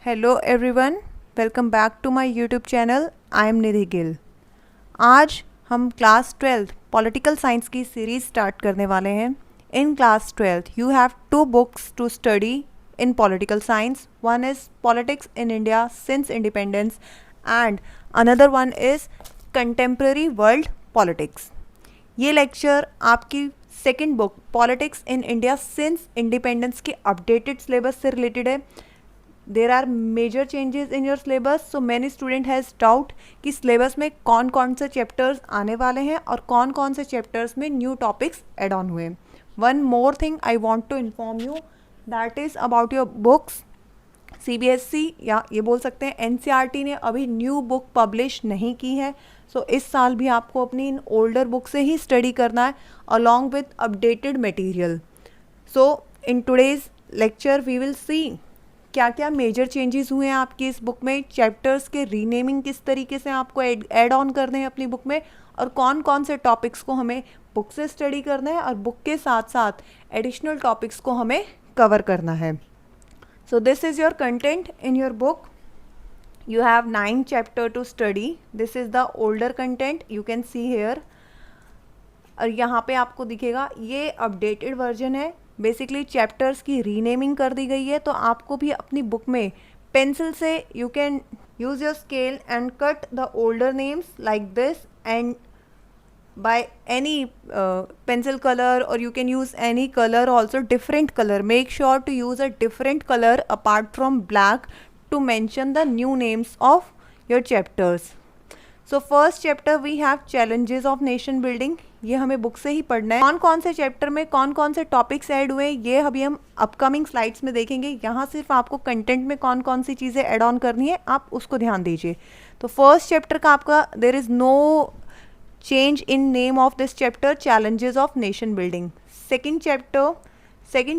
Hello everyone, welcome back to my YouTube channel. I am Nidhi Gill. आज हम class 12 political science की series start करने वाले हैं। In class 12 you have two books to study in political science. One is politics in India since independence and another one is contemporary world politics. ये lecture आपकी second book politics in India since independence के updated syllabus से related है। There are major changes in your syllabus, so many student has doubt कि syllabus में कौन कौन से चैप्टर्स आने वाले हैं और कौन कौन से चैप्टर्स में न्यू टॉपिक्स एड ऑन हुए। One more thing I want to inform you, that is about your books. CBSE या ये बोल सकते हैं NCERT ने अभी न्यू बुक पब्लिश नहीं की है, सो इस साल भी आपको अपनी इन ओल्डर बुक से ही स्टडी करना है along with updated material. So in today's lecture we will see क्या क्या मेजर चेंजेस हुए हैं आपकी इस बुक में, चैप्टर्स के रीनेमिंग किस तरीके से आपको ऐड ऑन करने हैं अपनी बुक में, और कौन कौन से टॉपिक्स को हमें बुक से स्टडी करना है और बुक के साथ साथ एडिशनल टॉपिक्स को हमें कवर करना है। So this is your content in your book. You have 9 chapter to study. This is the older content you can see here. और यहाँ पे आपको दिखेगा ये अपडेटेड वर्जन है। बेसिकली चैप्टर्स की रीनेमिंग कर दी गई है, तो आपको भी अपनी बुक में पेंसिल से you can use your scale and cut the older names like this and by any pencil color, or you can use any color also, different color. Make sure to use a different color apart from black to mention the new names of your chapters. So first chapter we have challenges of nation building. ये हमें book से ही पढ़ना है। कौन कौन से chapter में कौन कौन से टॉपिक्स ऐड हुए ये अभी हम अपकमिंग स्लाइड्स में देखेंगे। यहाँ सिर्फ आपको कंटेंट में कौन कौन सी चीज़ें ऐड ऑन करनी है आप उसको ध्यान दीजिए। तो फर्स्ट चैप्टर का आपका there is no change in name of this chapter, challenges of nation building. second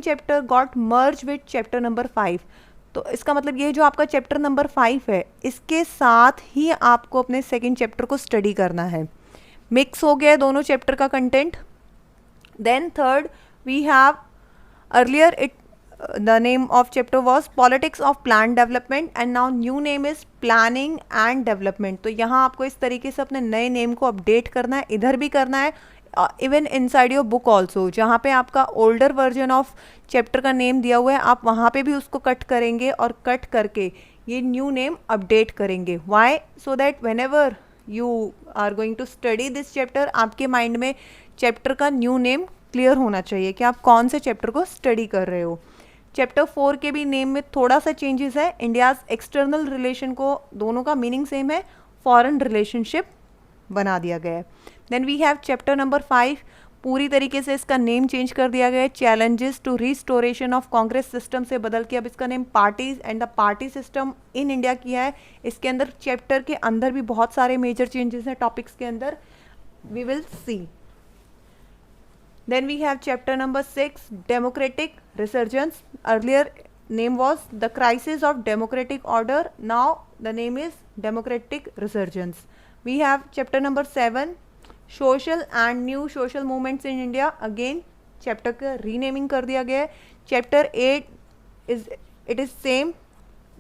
chapter got merged with chapter number 5. तो इसका मतलब ये जो आपका चैप्टर नंबर 5 है इसके साथ ही आपको अपने सेकेंड चैप्टर को स्टडी करना है। मिक्स हो गया दोनों चैप्टर का content. Then third we have earlier it the name of chapter was politics of planned development and now new name is planning and development. तो यहाँ आपको इस तरीके से अपने नए नेम को अपडेट करना है, इधर भी करना है, even inside your book also. जहाँ पे आपका ओल्डर वर्जन ऑफ चैप्टर का नेम दिया हुआ है आप वहाँ पे भी उसको कट करेंगे और कट करके ये न्यू नेम अपडेट करेंगे। Why? So that whenever you are going to study this chapter आपके माइंड में चैप्टर का न्यू नेम क्लियर होना चाहिए कि आप कौन से चैप्टर को स्टडी कर रहे हो। चैप्टर 4 के भी नेम में थोड़ा सा चेंजेस है। इंडियाज़ एक्सटर्नल रिलेशन को दोनों का मीनिंग सेम है, फॉरेन रिलेशनशिप बना दिया गया है। Then we have chapter number 5, पूरी तरीके से इसका नेम चेंज कर दिया गया है। Challenges to restoration of Congress system से बदल के अब इसका name parties and the party system in India किया है। इसके अंदर चैप्टर के अंदर भी बहुत सारे मेजर चेंजेस हैं टॉपिक्स के अंदर, we will see. Then we have chapter number 6, democratic resurgence. Earlier name was the crisis of democratic order. Now the name is democratic resurgence. We have chapter number 7, social and new social movements in India. Again chapter का renaming कर दिया गया है। Chapter 8 is same,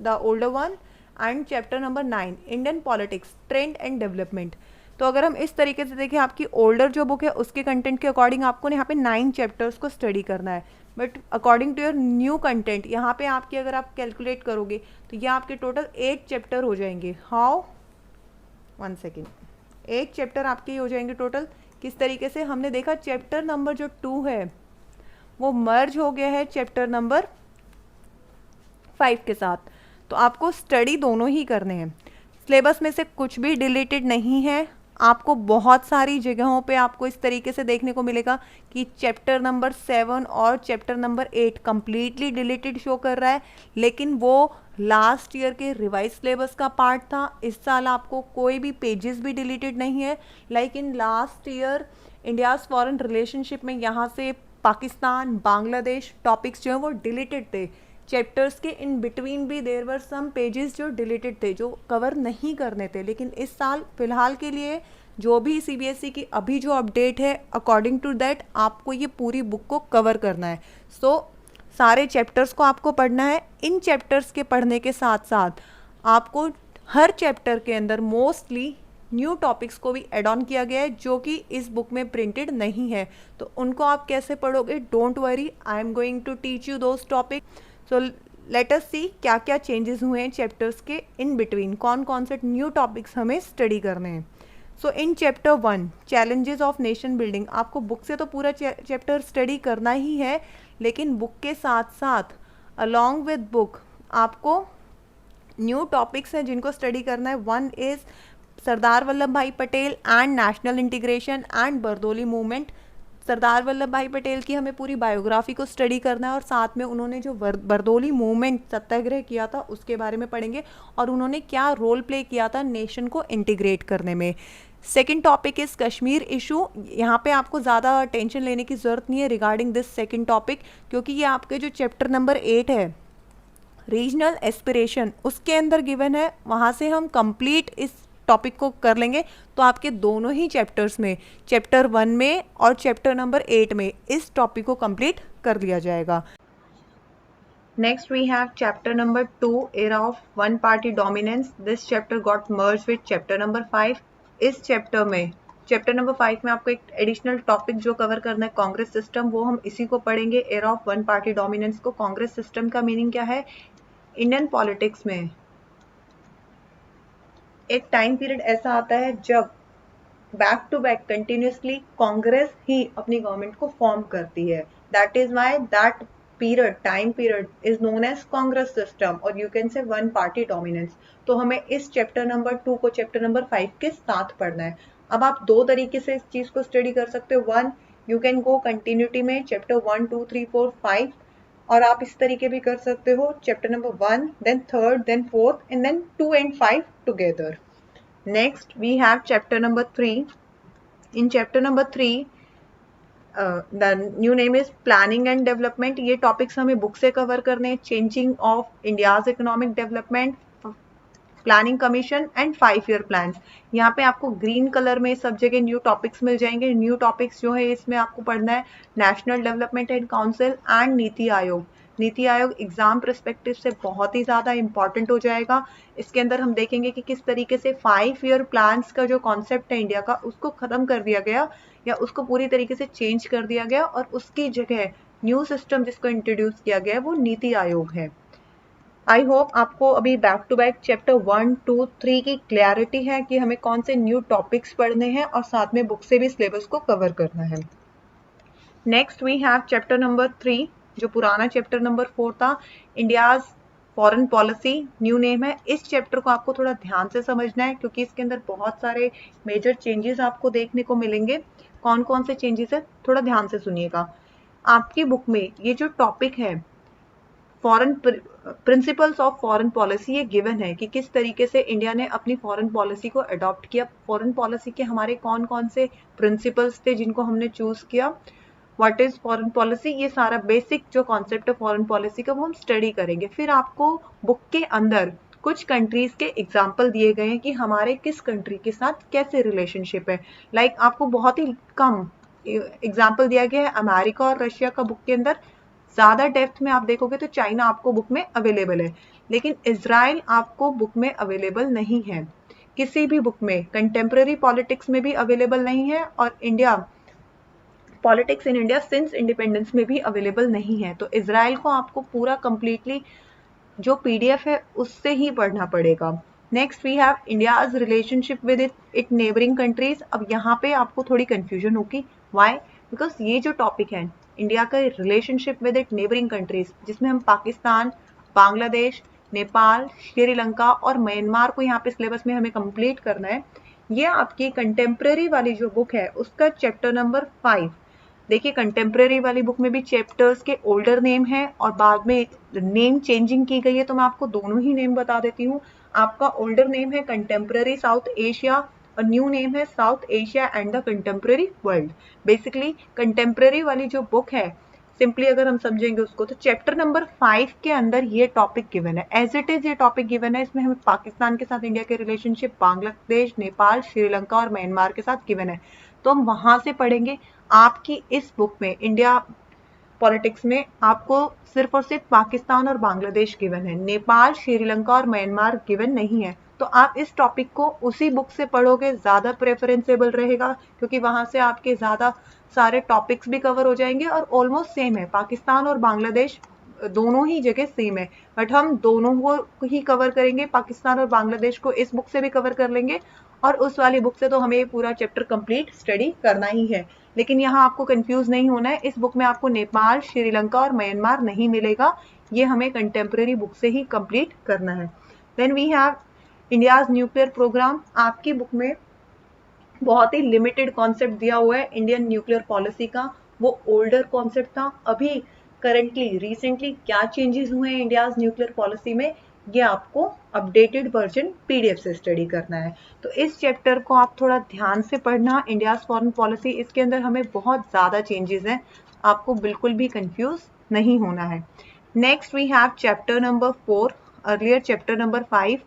the older one, and chapter number 9, Indian politics, trend and development. तो अगर हम इस तरीके से देखें आपकी ओल्डर जो बुक है उसके कंटेंट के अकॉर्डिंग आपको यहाँ पे 9 चैप्टर्स को स्टडी करना है, but according to your new content यहाँ पे आपके अगर आप कैलकुलेट करोगे तो ये आपके टोटल 8 चैप्टर हो जाएंगे। हाउ? 1 सेकेंड, 8 चैप्टर आपके हो जाएंगे टोटल। किस तरीके से? हमने देखा चैप्टर नंबर जो 2 है वो मर्ज हो गया है चैप्टर नंबर 5 के साथ, तो आपको स्टडी दोनों ही करने हैं। सिलेबस में से कुछ भी डिलीटेड नहीं है। आपको बहुत सारी जगहों पे आपको इस तरीके से देखने को मिलेगा कि चैप्टर नंबर 7 और chapter number 8 completely deleted show कर रहा है, लेकिन वो लास्ट ईयर के रिवाइज सिलेबस का पार्ट था। इस साल आपको कोई भी पेजेस भी डिलीटेड नहीं है। Like in last year India's foreign relationship में यहाँ से पाकिस्तान, बांग्लादेश टॉपिक्स जो हैं वो डिलीटेड थे। चैप्टर्स के इन बिटवीन भी देयर वर सम पेजेस जो डिलीटेड थे, जो कवर नहीं करने थे। लेकिन इस साल फ़िलहाल के लिए जो भी CBSE की अभी जो अपडेट है अकॉर्डिंग टू दैट आपको ये पूरी बुक को कवर करना है। सो सारे चैप्टर्स को आपको पढ़ना है। इन चैप्टर्स के पढ़ने के साथ साथ आपको हर चैप्टर के अंदर मोस्टली न्यू टॉपिक्स को भी एड ऑन किया गया है जो कि इस बुक में प्रिंटेड नहीं है। तो उनको आप कैसे पढ़ोगे, don't worry, I am going to teach you those topic. So let us see क्या क्या चेंजेस हुए हैं चैप्टर्स के इन बिटवीन, कौन कौन से न्यू टॉपिक्स हमें स्टडी करने हैं। So in chapter 1 challenges of nation building, आपको बुक से तो पूरा चैप्टर स्टडी करना ही है, लेकिन बुक के साथ साथ अलॉन्ग विद बुक आपको न्यू टॉपिक्स हैं जिनको स्टडी करना है। One is Sardar Vallabhbhai Patel and national integration and Bardoli movement. Sardar Vallabhbhai Patel की हमें पूरी बायोग्राफी को स्टडी करना है और साथ में उन्होंने जो बरदौली मूवमेंट सत्याग्रह किया था उसके बारे में पढ़ेंगे और उन्होंने क्या रोल प्ले किया था नेशन को इंटीग्रेट करने में। Second topic is Kashmir issue. यहाँ पे आपको ज़्यादा टेंशन लेने की ज़रूरत नहीं है रिगार्डिंग दिस सेकेंड टॉपिक, क्योंकि ये आपके जो चैप्टर नंबर 8 है रीजनल एस्पिरेशन उसके अंदर गिवन है, वहाँ से हम कंप्लीट इस टॉपिक को कर लेंगे। तो आपके दोनों ही चैप्टर्स में, चैप्टर 1 में और चैप्टर नंबर 8 में, इस टॉपिक को कंप्लीट कर लिया जाएगा। Next we have chapter number 2 era of one party dominance. This chapter got merge with chapter number 5। इस चैप्टर में, चैप्टर नंबर 5 में आपको एक एडिशनल टॉपिक जो कवर करना है कांग्रेस सिस्टम, वो हम इसी को पढ़ेंगे, era of one party dominance को। कांग्रेस सिस्टम का मीनिंग क्या है? इंडियन पॉलिटिक्स में एक टाइम पीरियड ऐसा आता है जब back to back continuously Congress ही अपनी गवर्नमेंट को फॉर्म करती है। That is why that period, time period is known as Congress system, और you can say one party dominance. तो हमें इस चैप्टर नंबर 2 को चैप्टर नंबर 5 के साथ पढ़ना है। अब आप दो तरीके से इस चीज को स्टडी कर सकते हो। One, you can go continuity में चैप्टर 1 2 3 4 5, और आप इस तरीके भी कर सकते हो chapter number 1 then 3rd then 4th and then 2 and 5 together. Next we have chapter number 3. In chapter number 3 the new name is planning and development. ये टॉपिक्स हमें बुक से कवर करने हैं। Changing of India's economic development, planning commission and 5 year plans. यहाँ पे आपको green colour में सब जगह न्यू टॉपिक्स मिल जाएंगे। न्यू टॉपिक्स जो है इसमें आपको पढ़ना है national development and council and NITI Aayog. NITI Aayog exam perspective से बहुत ही ज़्यादा इंपॉर्टेंट हो जाएगा। इसके अंदर हम देखेंगे कि किस तरीके से 5 year प्लान्स का जो कॉन्सेप्ट है इंडिया का, उसको ख़त्म कर दिया गया या उसको पूरी तरीके से चेंज कर दिया गया, और उसकी जगह न्यू सिस्टम जिसको इंट्रोड्यूस किया गया है वो नीति आयोग है। आई होप आपको अभी बैक टू बैक चैप्टर 1 2 3 की क्लैरिटी है कि हमें कौन से न्यू टॉपिक्स पढ़ने हैं और साथ में बुक से भी सिलेबस को कवर करना है। Next we have chapter number 3, जो पुराना चैप्टर नंबर 4 था, India's foreign policy, new name है। इस चैप्टर को आपको थोड़ा ध्यान से समझना है क्योंकि इसके अंदर बहुत सारे मेजर चेंजेस आपको देखने को मिलेंगे। कौन कौन से चेंजेस है थोड़ा ध्यान से सुनिएगा। आपकी बुक में ये जो टॉपिक है foreign principles of foreign policy, ये गिवन है कि किस तरीके से इंडिया ने अपनी फॉरेन पॉलिसी को अडॉप्ट किया। फॉरेन पॉलिसी के हमारे कौन कौन से प्रिंसिपल्स थे जिनको हमने चूज किया, व्हाट इज फॉरेन पॉलिसी, ये सारा बेसिक जो कॉन्सेप्ट है फॉरेन पॉलिसी का वो हम स्टडी करेंगे। फिर आपको बुक के अंदर कुछ कंट्रीज के एग्जाम्पल दिए गए हैं कि हमारे किस कंट्री के साथ कैसे रिलेशनशिप है। लाइक आपको बहुत ही कम एग्जाम्पल दिया गया है अमेरिका और रशिया का बुक के अंदर। ज़्यादा डेप्थ में आप देखोगे तो चाइना आपको बुक में अवेलेबल है, लेकिन इजराइल आपको बुक में अवेलेबल नहीं है। किसी भी बुक में कंटेम्प्रेरी पॉलिटिक्स में भी अवेलेबल नहीं है, और India politics in India since independence में भी अवेलेबल नहीं है। तो इजराइल को आपको पूरा कंप्लीटली जो पीडीएफ है उससे ही पढ़ना पड़ेगा। Next we have India's relationship with it neighbouring countries. अब यहाँ पे आपको थोड़ी कंफ्यूजन होगी, व्हाई? बिकॉज ये जो टॉपिक है इंडिया का relationship with it neighbouring countries, जिसमें हम पाकिस्तान, बांग्लादेश, नेपाल, श्रीलंका और म्यांमार को यहाँ पे सिलेबस में हमें कंप्लीट करना है। ये आपकी कंटेम्प्रेरी वाली जो बुक है उसका चैप्टर नंबर 5। देखिए कंटेम्प्रेरी वाली बुक में भी चैप्टर्स के ओल्डर नेम है और बाद में नेम चेंजिंग की गई है, तो मैं आपको दोनों ही नेम बता देती हूँ। आपका ओल्डर नेम है कंटेम्प्रेरी साउथ एशिया और न्यू नेम है south Asia and the contemporary world. Basically contemporary वाली जो बुक है, सिंपली अगर हम समझेंगे उसको, तो चैप्टर नंबर 5 के अंदर ये टॉपिक गिवन है, एज इट इज ये टॉपिक गिवन है। इसमें हमें पाकिस्तान के साथ इंडिया के रिलेशनशिप, बांग्लादेश, नेपाल, श्रीलंका और म्यांमार के साथ गिवन है, तो हम वहां से पढ़ेंगे। आपकी इस बुक में इंडिया पॉलिटिक्स में आपको सिर्फ और सिर्फ पाकिस्तान और बांग्लादेश गिवन है, नेपाल, श्रीलंका और म्यांमार गिवन नहीं है। तो आप इस टॉपिक को उसी बुक से पढ़ोगे ज़्यादा प्रेफरेंसेबल रहेगा, क्योंकि वहाँ से आपके ज़्यादा सारे टॉपिक्स भी कवर हो जाएंगे और ऑलमोस्ट सेम है। पाकिस्तान और बांग्लादेश दोनों ही जगह सेम है, बट हम दोनों को ही कवर करेंगे। पाकिस्तान और बांग्लादेश को इस बुक से भी कवर कर लेंगे और उस वाली बुक से तो हमें पूरा चैप्टर कंप्लीट स्टडी करना ही है। लेकिन यहाँ आपको कंफ्यूज नहीं होना है, इस बुक में आपको नेपाल, श्रीलंका और म्यांमार नहीं मिलेगा, ये हमें कंटेम्प्रेरी बुक से ही कंप्लीट करना है। Then we have India's nuclear programme. आपकी बुक में बहुत ही लिमिटेड कॉन्सेप्ट दिया हुआ है इंडियन न्यूक्लियर पॉलिसी का, वो ओल्डर कॉन्सेप्ट था। अभी करंटली रिसेंटली क्या चेंजेस हुए हैं इंडियाज न्यूक्लियर पॉलिसी में, ये आपको अपडेटेड वर्जन पीडीएफ से स्टडी करना है। तो इस चैप्टर को आप थोड़ा ध्यान से पढ़ना, इंडियाज फॉरेन पॉलिसी, इसके अंदर हमें बहुत ज़्यादा चेंजेस हैं, आपको बिल्कुल भी कंफ्यूज नहीं होना है। Next we have chapter number 4, earlier chapter number 5।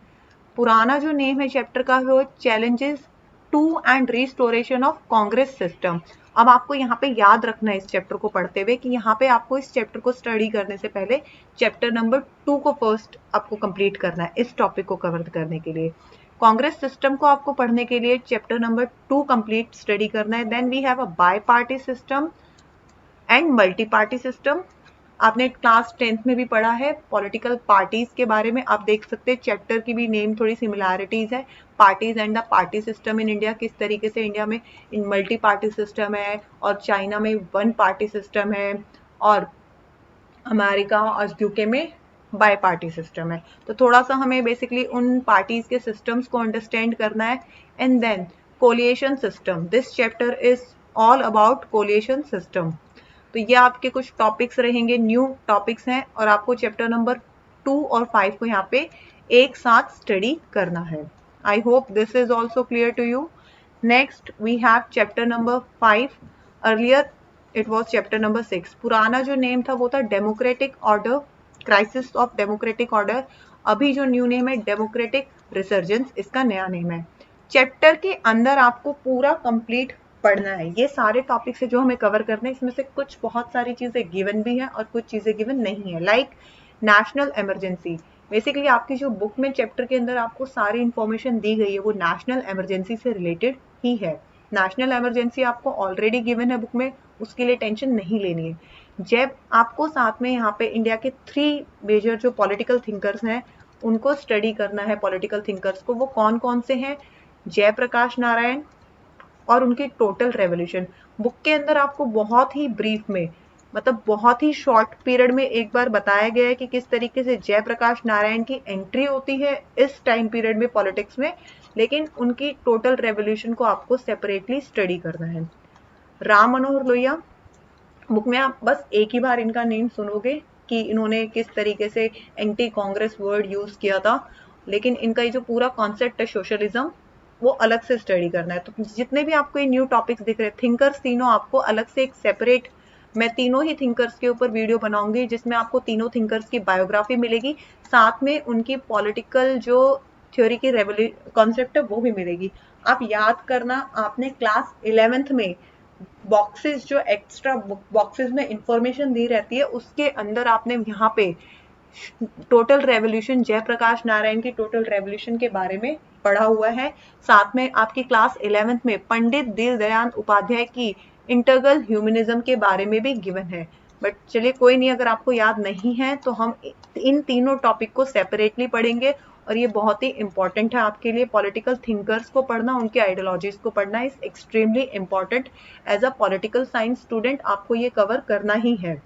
पुराना जो नेम है चैप्टर का वो challenges to and restoration of Congress system. अब आपको यहाँ पे याद रखना है इस चैप्टर को पढ़ते हुए कि यहाँ पे आपको इस चैप्टर को स्टडी करने से पहले चैप्टर नंबर 2 को फर्स्ट आपको कंप्लीट करना है इस टॉपिक को कवर करने के लिए। कांग्रेस सिस्टम को आपको पढ़ने के लिए चैप्टर नंबर 2 कंप्लीट स्टडी करना है। Then we have a bi party system and multi party system. आपने क्लास 10th में भी पढ़ा है पॉलिटिकल पार्टीज के बारे में, आप देख सकते हैं चैप्टर की भी नेम थोड़ी सिमिलैरिटीज है। Parties and the party system in India, किस तरीके से इंडिया में इन मल्टी पार्टी सिस्टम है और चाइना में वन पार्टी सिस्टम है और अमेरिका और यूके में बाई पार्टी सिस्टम है। तो थोड़ा सा हमें बेसिकली उन पार्टीज के सिस्टम्स को अंडरस्टैंड करना है। And then coalition system, this chapter is all about coalition system. तो ये आपके कुछ टॉपिक्स रहेंगे, न्यू टॉपिक्स हैं और आपको चैप्टर नंबर 2 और 5 को यहाँ पे एक साथ स्टडी करना है। I hope this is also clear to you. Next we have chapter number 5, earlier it was chapter number 6। पुराना जो नेम था वो था democratic order, crisis of democratic order. अभी जो न्यू नेम है डेमोक्रेटिक रिसर्जेंस, इसका नया नेम है। चैप्टर के अंदर आपको पूरा कंप्लीट पढ़ना है, ये सारे टॉपिक्स है जो हमें कवर करने हैं। इसमें से कुछ बहुत सारी चीजें गिवन भी हैं और कुछ चीजें गिवन नहीं है, लाइक नेशनल इमरजेंसी। बेसिकली आपकी जो बुक में चैप्टर के अंदर आपको सारी इंफॉर्मेशन दी गई है वो नेशनल इमरजेंसी से रिलेटेड ही है। नेशनल इमरजेंसी आपको ऑलरेडी गिवन है बुक में, उसके लिए टेंशन नहीं लेनी है। जब आपको साथ में यहाँ पे इंडिया के 3 मेजर जो पॉलिटिकल थिंकर्स हैं उनको स्टडी करना है। पॉलिटिकल थिंकर्स को वो कौन कौन से हैं, जयप्रकाश नारायण और उनकी टोटल रेवोल्यूशन। बुक के अंदर आपको बहुत ही ब्रीफ में, मतलब बहुत ही शॉर्ट पीरियड में एक बार बताया गया है कि किस तरीके से जयप्रकाश नारायण की एंट्री होती है इस टाइम पीरियड में पॉलिटिक्स में, लेकिन उनकी टोटल रेवोल्यूशन को आपको सेपरेटली स्टडी करना है। राम मनोहर लोहिया, बुक में आप बस एक ही बार इनका नेम सुनोगे कि इन्होंने किस तरीके से एंटी कांग्रेस वर्ड यूज किया था, लेकिन इनका ये जो पूरा कॉन्सेप्ट है सोशलिज्म वो अलग से स्टडी करना है। तो जितने भी आपको ये न्यू टॉपिक्स दिख रहे हैं थिंकर्स तीनों आपको अलग से एक सेपरेट, मैं तीनों ही थिंकर्स के ऊपर वीडियो बनाऊंगी जिसमें आपको तीनों थिंकर्स की बायोग्राफी मिलेगी, साथ में उनकी पॉलिटिकल जो थ्योरी की कॉन्सेप्ट है वो भी मिलेगी। आप याद करना, आपने क्लास 11th में बॉक्सेस जो एक्स्ट्रा बॉक्सेस में इंफॉर्मेशन दी रहती है उसके अंदर आपने यहाँ पे टोटल रेवोल्यूशन, जयप्रकाश नारायण की टोटल रेवोल्यूशन के बारे में पढ़ा हुआ है। साथ में आपकी क्लास 11th में पंडित दीनदयाल उपाध्याय की इंटरगल ह्यूमनिज्म के बारे में भी गिवन है। बट चलिए कोई नहीं, अगर आपको याद नहीं है तो हम इन तीनों टॉपिक को सेपरेटली पढ़ेंगे और ये बहुत ही इंपॉर्टेंट है आपके लिए। पॉलिटिकल थिंकर्स को पढ़ना, उनकी आइडियोलॉजीज को पढ़ना is extremely important. As a political science student आपको ये कवर करना ही है।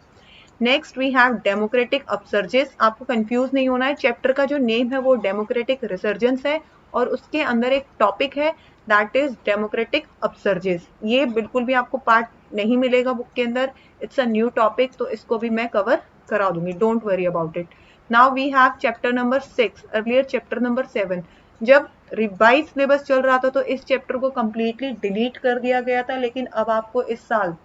Next we have democratic upsurges. आपको कंफ्यूज नहीं होना है, चैप्टर का जो नेम है वो डेमोक्रेटिक रिसर्जेंस है और उसके अंदर एक टॉपिक है दैट इज डेमोक्रेटिक अपसर्जेस। ये बिल्कुल भी आपको पार्ट नहीं मिलेगा बुक के अंदर, इट्स अ न्यू टॉपिक, तो इसको भी मैं कवर करा दूंगी, don't worry about it. Now we have chapter number 6, earlier chapter number 7। जब रिवाइज सिलेबस चल रहा था तो इस चैप्टर को कंप्लीटली डिलीट कर दिया गया था, लेकिन अब आपको इस साल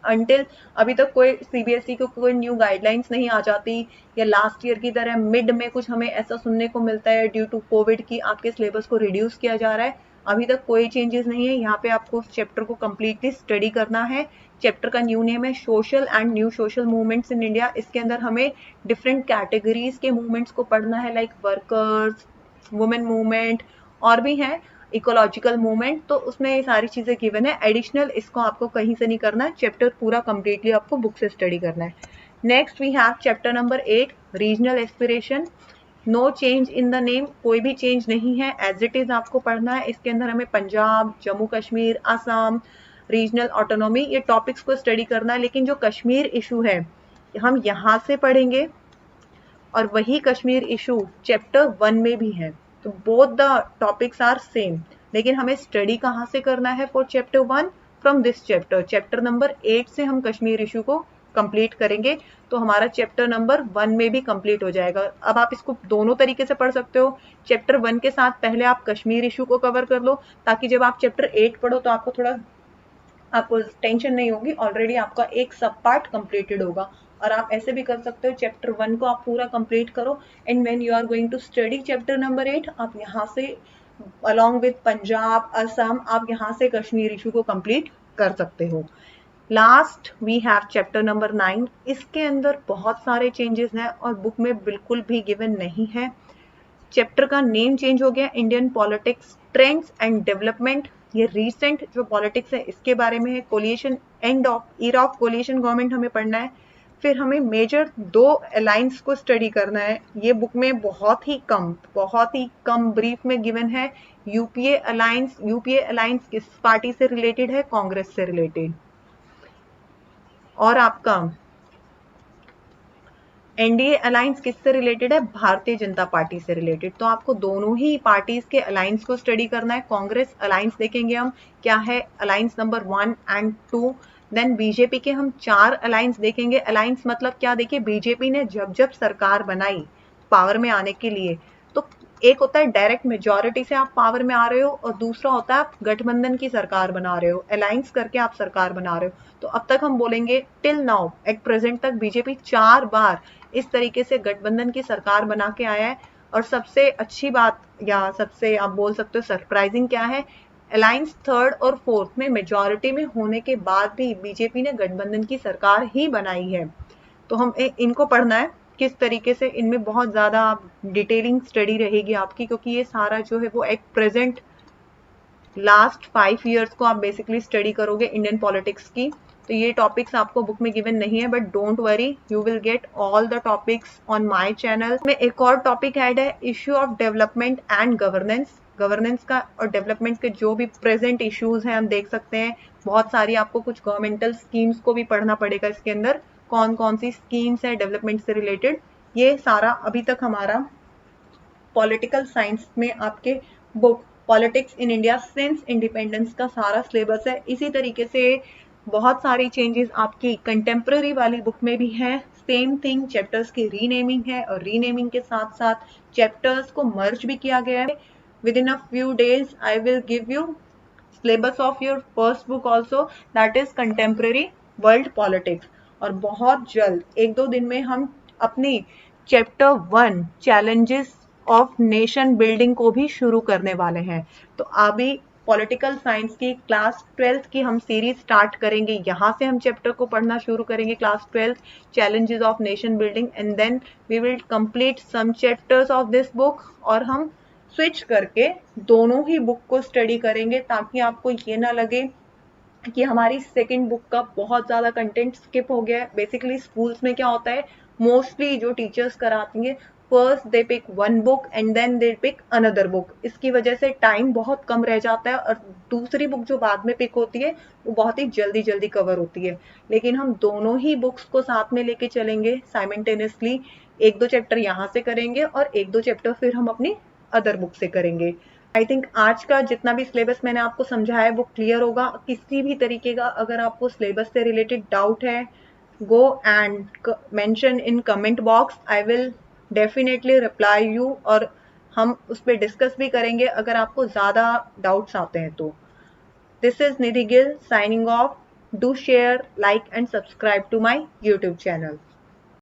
अंटिल अभी तक कोई सीबीएसई को कोई न्यू गाइडलाइंस नहीं आ जाती या लास्ट ईयर की तरह मिड में कुछ हमें ऐसा सुनने को मिलता है ड्यू टू कोविड की आपके सिलेबस को रिड्यूस किया जा रहा है, अभी तक कोई चेंजेस नहीं है। यहाँ पे आपको उस चैप्टर को कम्प्लीटली स्टडी करना है। चैप्टर का न्यू नेम है social and new social movements in India. इसके अंदर हमें डिफरेंट कैटेगरीज के मूवमेंट्स को पढ़ना है, लाइक वर्कर्स, वुमेन मूवमेंट, और भी हैं इकोलॉजिकल मूवमेंट। तो उसमें ये सारी चीजें गिवन है। एडिशनल इसको आपको कहीं से नहीं करना है, चैप्टर पूरा कम्प्लीटली आपको बुक से स्टडी करना है। Next we have chapter number 8 regional aspiration. No change in the name, कोई भी चेंज नहीं है, एज इट इज आपको पढ़ना है। इसके अंदर हमें पंजाब, जम्मू कश्मीर, असम, रीजनल ऑटोनॉमी, ये टॉपिक्स को स्टडी करना है। लेकिन जो कश्मीर इशू है हम यहाँ से पढ़ेंगे और वही कश्मीर इशू चैप्टर 1 में भी है। तो both the topics are same, लेकिन हमें स्टडी कहाँ से करना है for chapter 1? From this chapter, chapter number 8 से हम कश्मीर इशू को कंप्लीट करेंगे, तो हमारा चैप्टर नंबर 1 में भी कंप्लीट हो जाएगा। अब आप इसको दोनों तरीके से पढ़ सकते हो। चैप्टर 1 के साथ पहले आप कश्मीर इशू को कवर कर लो, ताकि जब आप चैप्टर 8 पढ़ो तो आपको टेंशन नहीं होगी, ऑलरेडी आपका एक सब पार्ट कंप्लीटेड होगा। और आप ऐसे भी कर सकते हो, चैप्टर 1 को आप पूरा कंप्लीट करो and when you are going to study chapter number 8, आप यहाँ से अलॉन्ग विद पंजाब, असम, आप यहाँ से कश्मीर इशू को कंप्लीट कर सकते हो। Last we have chapter number 9। इसके अंदर बहुत सारे चेंजेस हैं और बुक में बिल्कुल भी गिवन नहीं है। चैप्टर का नेम चेंज हो गया, Indian politics trends and development. ये रीसेंट जो पॉलिटिक्स है इसके बारे में है। Coalition, end of era of coalition government हमें पढ़ना है। फिर हमें मेजर 2 अलायंस को स्टडी करना है। ये बुक में बहुत ही कम ब्रीफ में गिवन है। यूपीए अलायंस किस पार्टी से रिलेटेड है? कांग्रेस से रिलेटेड। और आपका एनडीए अलायंस किससे रिलेटेड है? भारतीय जनता पार्टी से रिलेटेड। तो आपको दोनों ही पार्टीज के अलायंस को स्टडी करना है। कांग्रेस अलायंस देखेंगे हम, क्या है alliance number 1 and 2। Then BJP के हम 4 अलायंस देखेंगे। अलायंस मतलब क्या? देखिए, बीजेपी ने जब सरकार बनाई पावर में आने के लिए, तो एक होता है डायरेक्ट मेजॉरिटी से आप पावर में आ रहे हो, और दूसरा होता है आप गठबंधन की सरकार बना रहे हो, अलायंस करके आप सरकार बना रहे हो। तो अब तक हम बोलेंगे टिल नाउ, एट प्रेजेंट तक बीजेपी 4 बार इस तरीके से गठबंधन की सरकार बना के आया है। और सबसे अच्छी बात, या सबसे आप बोल सकते हो सरप्राइजिंग क्या है, अलायंस 3rd और 4th में मेजॉरिटी में होने के बाद भी बीजेपी ने गठबंधन की सरकार ही बनाई है। तो हम इनको पढ़ना है किस तरीके से। इनमें बहुत ज्यादा डिटेलिंग स्टडी रहेगी आपकी, क्योंकि ये सारा जो है वो एक प्रेजेंट लास्ट 5 ईयर्स को आप बेसिकली स्टडी करोगे इंडियन पॉलिटिक्स की। तो ये टॉपिक्स आपको बुक में गिवन नहीं है, but don't worry, you will get all the topics on my channel. में एक और टॉपिक ऐड है, issue of development and governance का और डेवलपमेंट के जो भी प्रेजेंट इश्यूज हैं हम देख सकते हैं। बहुत सारी आपको कुछ गवर्नमेंटल स्कीम्स को भी पढ़ना पड़ेगा इसके अंदर, कौन कौन सी स्कीम्स है डेवलपमेंट से रिलेटेड। ये सारा अभी तक हमारा पॉलिटिकल साइंस में आपके book politics in India since independence का सारा सिलेबस है। इसी तरीके से बहुत सारी चेंजेस आपकी कंटेम्प्रेरी वाली बुक में भी है। सेम थिंग, चैप्टर्स की रीनेमिंग है, और रीनेमिंग के साथ साथ चैप्टर्स को मर्ज भी किया गया है। With in a few days I will give you syllabus of your first book also, that is contemporary world politics. और बहुत जल्द 1-2 दिन में हम अपनी chapter 1 challenges of nation building को भी शुरू करने वाले हैं। तो अभी पॉलिटिकल साइंस की क्लास 12th की हम सीरीज स्टार्ट करेंगे। यहाँ से हम चैप्टर को पढ़ना शुरू करेंगे, class 12th challenges of nation building, and then we will complete some chapters of this book. और हम स्विच करके दोनों ही बुक को स्टडी करेंगे, ताकि आपको ये ना लगे कि हमारी सेकंड बुक का बहुत ज़्यादा कंटेंट स्किप हो गया है। बेसिकली स्कूल्स में क्या होता है, मोस्टली जो टीचर्स कराती हैं, first they pick 1 book and then they pick another book. इसकी वजह से टाइम बहुत कम रह जाता है, और दूसरी बुक जो बाद में पिक होती है वो बहुत ही जल्दी जल्दी कवर होती है। लेकिन हम दोनों ही बुक्स को साथ में लेके चलेंगे साइमल्टेनियसली। 1-2 चैप्टर यहाँ से करेंगे और 1-2 चैप्टर फिर हम अपनी अदर बुक से करेंगे। आई थिंक आज का जितना भी सिलेबस मैंने आपको समझाया है वो क्लियर होगा। किसी भी तरीके का अगर आपको सिलेबस से रिलेटेड डाउट है, go and mention in comment box, I will definitely reply you, और हम उस पर डिस्कस भी करेंगे अगर आपको ज़्यादा डाउट्स आते हैं तो। This is Nidhi Gill signing off. Do share, like and subscribe to my YouTube channel.